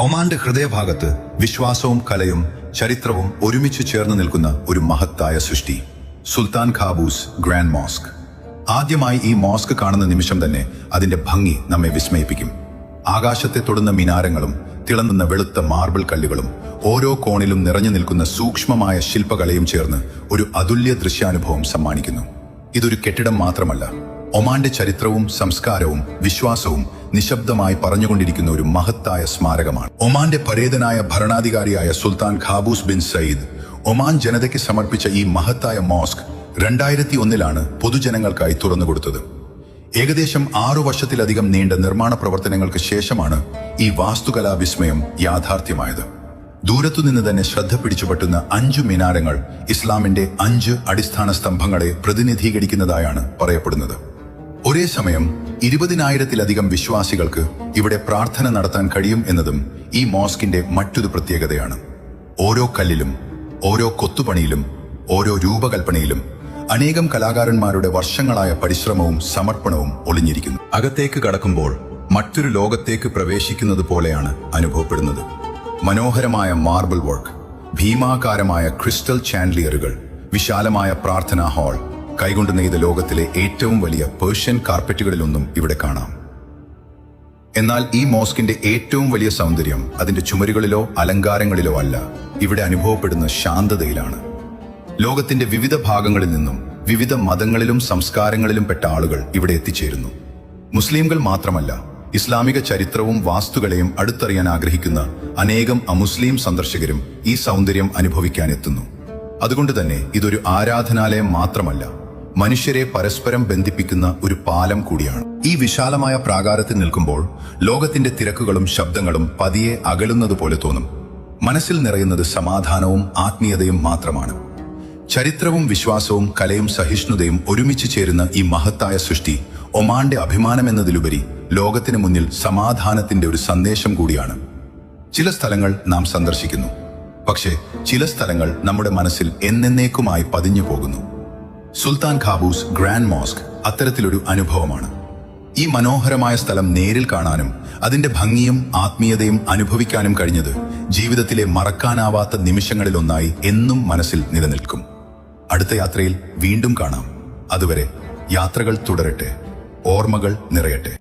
ഒമാന്റെ ഹൃദയഭാഗത്ത് വിശ്വാസവും കലയും ചരിത്രവും ഒരുമിച്ച് ചേർന്ന് നിൽക്കുന്ന ഒരു മഹത്തായ സൃഷ്ടി, സുൽത്താൻ ഖാബൂസ് ഗ്രാൻഡ് മോസ്ക്. ആദ്യമായി ഈ മോസ്ക് കാണുന്ന നിമിഷം തന്നെ അതിന്റെ ഭംഗി നമ്മെ വിസ്മയിപ്പിക്കും. ആകാശത്തെ തൊടുന്ന മിനാരങ്ങളും തിളങ്ങുന്ന വെളുത്ത മാർബിൾ കല്ലുകളും ഓരോ കോണിലും നിറഞ്ഞു നിൽക്കുന്ന സൂക്ഷ്മമായ ശില്പകലയും ചേർന്ന് ഒരു അതുല്യ ദൃശ്യാനുഭവം സമ്മാനിക്കുന്നു. ഇതൊരു കെട്ടിടം മാത്രമല്ല, ഒമാന്റെ ചരിത്രവും സംസ്കാരവും വിശ്വാസവും നിശബ്ദമായി പറഞ്ഞുകൊണ്ടിരിക്കുന്ന ഒരു മഹത്തായ സ്മാരകമാണ്. ഒമാന്റെ പരേതനായ ഭരണാധികാരിയായ സുൽത്താൻ ഖാബൂസ് ബിൻ സയ്യിദ് ഒമാൻ ജനതയ്ക്ക് സമർപ്പിച്ച ഈ മഹത്തായ മോസ്ക് 2001 പൊതുജനങ്ങൾക്കായി തുറന്നുകൊടുത്തത്. ഏകദേശം 6 വർഷത്തിലധികം നീണ്ട നിർമ്മാണ പ്രവർത്തനങ്ങൾക്ക് ശേഷമാണ് ഈ വാസ്തുകലാ വിസ്മയം യാഥാർത്ഥ്യമായത്. ദൂരത്തുനിന്ന് തന്നെ ശ്രദ്ധ പിടിച്ചുപറ്റുന്ന 5 മിനാരങ്ങൾ ഇസ്ലാമിന്റെ 5 അടിസ്ഥാന സ്തംഭങ്ങളെ പ്രതിനിധീകരിക്കുന്നതായാണ് പറയപ്പെടുന്നത്. ഒരേ സമയം 20,000-ലധികം വിശ്വാസികൾക്ക് ഇവിടെ പ്രാർത്ഥന നടത്താൻ കഴിയും എന്നതും ഈ മോസ്കിന്റെ മറ്റൊരു പ്രത്യേകതയാണ്. ഓരോ കല്ലിലും, ഓരോ കൊത്തുപണിയിലും, ഓരോ രൂപകൽപ്പനയിലും അനേകം കലാകാരന്മാരുടെ വർഷങ്ങളായ പരിശ്രമവും സമർപ്പണവും ഒളിഞ്ഞിരിക്കുന്നു. അകത്തേക്ക് കടക്കുമ്പോൾ മറ്റൊരു ലോകത്തേക്ക് പ്രവേശിക്കുന്നത് പോലെയാണ് അനുഭവപ്പെടുന്നത്. മനോഹരമായ മാർബിൾ വർക്ക്, ഭീമാകാരമായ ക്രിസ്റ്റൽ ചാൻഡ്ലിയറുകൾ, വിശാലമായ പ്രാർത്ഥനാ ഹാൾ, കൈകൊണ്ട് നെയ്ത ലോകത്തിലെ ഏറ്റവും വലിയ പേർഷ്യൻ കാർപ്പറ്റുകളിലൊന്നും ഇവിടെ കാണാം. എന്നാൽ ഈ മോസ്കിന്റെ ഏറ്റവും വലിയ സൗന്ദര്യം അതിന്റെ ചുമരുകളിലോ അലങ്കാരങ്ങളിലോ അല്ല, ഇവിടെ അനുഭവപ്പെടുന്ന ശാന്തതയിലാണ്. ലോകത്തിന്റെ വിവിധ ഭാഗങ്ങളിൽ നിന്നും വിവിധ മതങ്ങളിലും സംസ്കാരങ്ങളിലും പെട്ട ആളുകൾ ഇവിടെ എത്തിച്ചേരുന്നു. മുസ്ലിംകൾ മാത്രമല്ല, ഇസ്ലാമിക ചരിത്രവും വാസ്തുകളെയും അടുത്തറിയാൻ ആഗ്രഹിക്കുന്ന അനേകം അമുസ്ലിം സന്ദർശകരും ഈ സൗന്ദര്യം അനുഭവിക്കാൻ എത്തുന്നു. അതുകൊണ്ട് തന്നെ ഇതൊരു ആരാധനാലയം മാത്രമല്ല, മനുഷ്യരെ പരസ്പരം ബന്ധിപ്പിക്കുന്ന ഒരു പാലം കൂടിയാണ്. ഈ വിശാലമായ പ്രാകാരത്തിൽ നിൽക്കുമ്പോൾ ലോകത്തിന്റെ തിരക്കുകളും ശബ്ദങ്ങളും പതിയെ അകലുന്നതുപോലെ തോന്നും. മനസ്സിൽ നിറയുന്നത് സമാധാനവും ആത്മീയതയും മാത്രമാണ്. ചരിത്രവും വിശ്വാസവും കലയും സഹിഷ്ണുതയും ഒരുമിച്ച് ചേരുന്ന ഈ മഹത്തായ സൃഷ്ടി ഒമാന്റെ അഭിമാനമെന്നതിലുപരി ലോകത്തിന് മുന്നിൽ സമാധാനത്തിന്റെ ഒരു സന്ദേശം കൂടിയാണ്. ചില സ്ഥലങ്ങൾ നാം സന്ദർശിക്കുന്നു, പക്ഷേ ചില സ്ഥലങ്ങൾ നമ്മുടെ മനസ്സിൽ എന്നേക്കുമായി പതിഞ്ഞു പോകുന്നു. സുൽത്താൻ ഖാബൂസ് ഗ്രാൻഡ് മോസ്ക് അത്തരത്തിലൊരു അനുഭവമാണ്. ഈ മനോഹരമായ സ്ഥലം നേരിൽ കാണാനും അതിന്റെ ഭംഗിയും ആത്മീയതയും അനുഭവിക്കാനും കഴിഞ്ഞത് ജീവിതത്തിലെ മറക്കാനാവാത്ത നിമിഷങ്ങളിലൊന്നായി എന്നും മനസ്സിൽ നിലനിൽക്കും. അടുത്ത യാത്രയിൽ വീണ്ടും കാണാം. അതുവരെ യാത്രകൾ തുടരട്ടെ, ഓർമ്മകൾ നിറയട്ടെ.